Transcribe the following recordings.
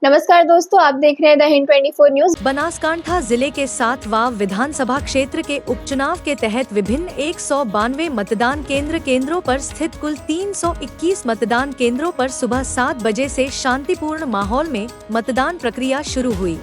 नमस्कार दोस्तों, आप देख रहे हैं द हिंद 24 न्यूज। बनासकांठा जिले के 7 वाव विधानसभा क्षेत्र के उपचुनाव के तहत विभिन्न 192 मतदान केंद्रों पर स्थित कुल 321 मतदान केंद्रों पर सुबह 7 बजे से शांतिपूर्ण माहौल में मतदान प्रक्रिया शुरू हुई,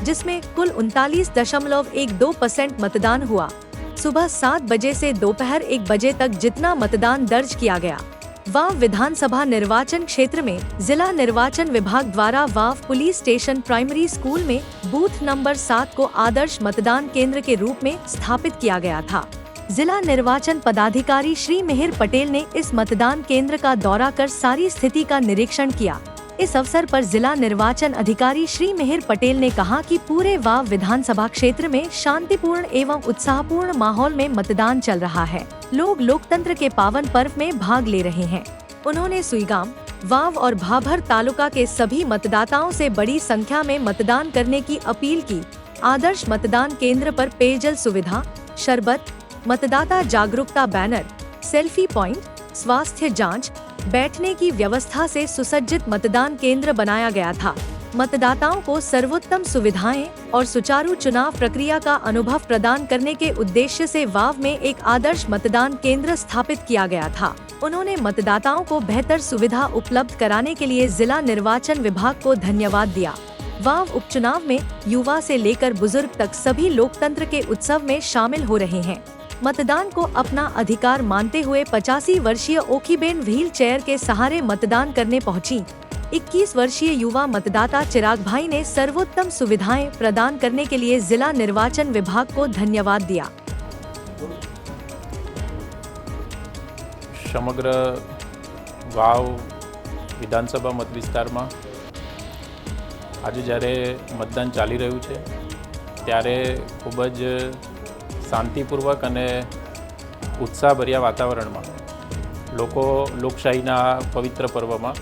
जिसमें कुल 39.12% मतदान हुआ। सुबह 7 बजे से दोपहर 1 बजे तक जितना मतदान दर्ज किया गया। वाव विधानसभा निर्वाचन क्षेत्र में जिला निर्वाचन विभाग द्वारा वाव पुलिस स्टेशन प्राइमरी स्कूल में बूथ नंबर 7 को आदर्श मतदान केंद्र के रूप में स्थापित किया गया था। जिला निर्वाचन पदाधिकारी श्री मिहिर पटेल ने इस मतदान केंद्र का दौरा कर सारी स्थिति का निरीक्षण किया। इस अवसर पर जिला निर्वाचन अधिकारी श्री मिहिर पटेल ने कहा कि पूरे वाव विधानसभा क्षेत्र में शांतिपूर्ण एवं उत्साहपूर्ण माहौल में मतदान चल रहा है। लोग लोकतंत्र के पावन पर्व में भाग ले रहे हैं। उन्होंने सुईगाम, वाव और भाभर तालुका के सभी मतदाताओं से बड़ी संख्या में मतदान करने की अपील की। आदर्श मतदान केंद्र पर पेयजल सुविधा, शरबत, मतदाता जागरूकता बैनर, सेल्फी पॉइंट, स्वास्थ्य जांच, बैठने की व्यवस्था से सुसज्जित मतदान केंद्र बनाया गया था। मतदाताओं को सर्वोत्तम सुविधाएं और सुचारू चुनाव प्रक्रिया का अनुभव प्रदान करने के उद्देश्य से वाव में एक आदर्श मतदान केंद्र स्थापित किया गया था। उन्होंने मतदाताओं को बेहतर सुविधा उपलब्ध कराने के लिए जिला निर्वाचन विभाग को धन्यवाद दिया। वाव उपचुनाव में युवा से लेकर बुजुर्ग तक सभी लोकतंत्र के उत्सव में शामिल हो रहे हैं। मतदान को अपना अधिकार मानते हुए 85 वर्षीय ओखीबेन व्हील चेयर के सहारे मतदान करने पहुंची। 21 वर्षीय युवा मतदाता चिराग भाई ने सर्वोत्तम सुविधाएं प्रदान करने के लिए जिला निर्वाचन विभाग को धन्यवाद दिया। समग्र वाव विधानसभा मत विस्तार में आज जयरे मतदान चाली रह्यु छे त्यारे खूब ज शांतिपूर्वक अने उत्साहभर्या वातावरण में लोको लोकशाहीना पवित्र पर्व में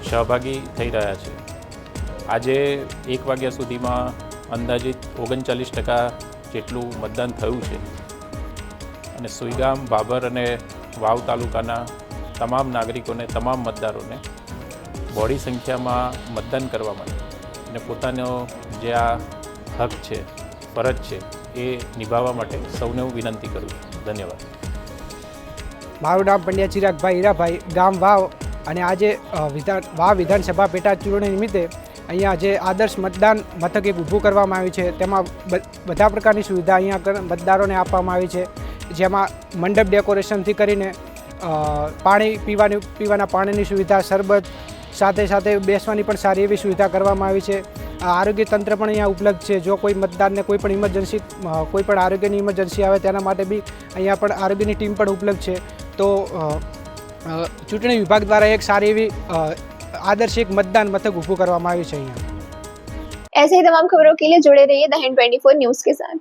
सहभागी थई रह्या छे। आजे 1 वाग्या सुधीमां अंदाजित 39% जेटलुं मतदान थयुं छे अने सुईगाम, भाभर अने वाव तालुकाना तमाम नागरिकोने, तमाम मतदारोने बड़ी संख्या में मतदान करवा माटे अने पोतानो जे आ हक छे, फरज छे ए निभाववा माटे सौने हूँ विनंती करूँ छूं। धन्यवाद। मारू नाम पंड्या चिराग भाई हीराभाई, गाम वाव અને આજે વાવ વિધાનસભા પેટા ચૂંટણી નિમિત્તે અહીંયા જે આદર્શ મતદાન મથક એક ઊભું કરવામાં આવ્યું છે તેમાં બધા પ્રકારની સુવિધા અહીંયા મતદારોને આપવામાં આવી છે, જેમાં મંડપ ડેકોરેશનથી કરીને પાણી પીવાના પાણીની સુવિધા, શરબત, સાથે સાથે બેસવાની પણ સારી એવી સુવિધા કરવામાં આવી છે। આરોગ્ય તંત્ર પણ અહીંયા ઉપલબ્ધ છે। જો કોઈ મતદારને કોઈ પણ ઇમરજન્સી, કોઈ પણ આરોગ્યની ઇમરજન્સી આવે તેના માટે બી અહીંયા પણ આરોગ્યની ટીમ પણ ઉપલબ્ધ છે। તો चूंटणी विभाग द्वारा एक सारी एवी आदर्श एक मतदान मथक ऊभું કરવામાં આવ્યું છે। ऐसे ही तमाम खबरों के लिए जुड़े रहिए द हिंद 24 न्यूज के साथ।